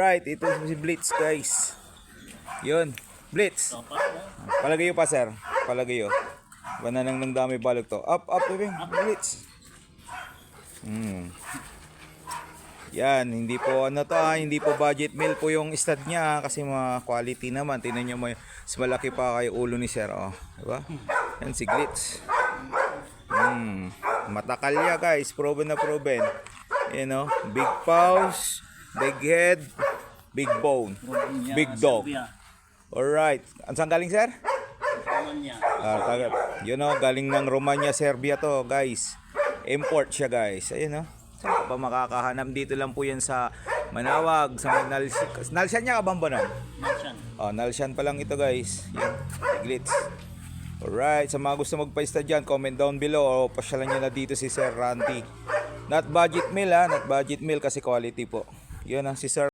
Right, ito si Blitz guys. Yun, Blitz. Palagayo pa sir, palagayo. Bananang ng dami balog to. Up, baby. Blitz. Yan, hindi po ano to hindi po budget meal po yung stud niya kasi mga quality naman. Tingnan niyo mas malaki pa kay ulo ni sir, oh, di ba? Yan si Blitz. Matakalya guys, proven na proven. You know, big paws, big head, big bone, big dog. Alright, saan galing sir? Romania. You know, galing ng Romania, Serbia to guys. Import siya guys. Ayun no. Saan pa makakahanap? Dito lang po yan sa Manawag, sa Nalsyan niya kabambanan. Nalsyan. Oh, Nalsyan pa lang ito guys. Yan, Glitz. Alright, sa mga gusto magpa-ista dyan, comment down below o pasyalan nyo na dito si Sir Randy. Not budget meal not budget meal kasi quality po. Yun si Sir.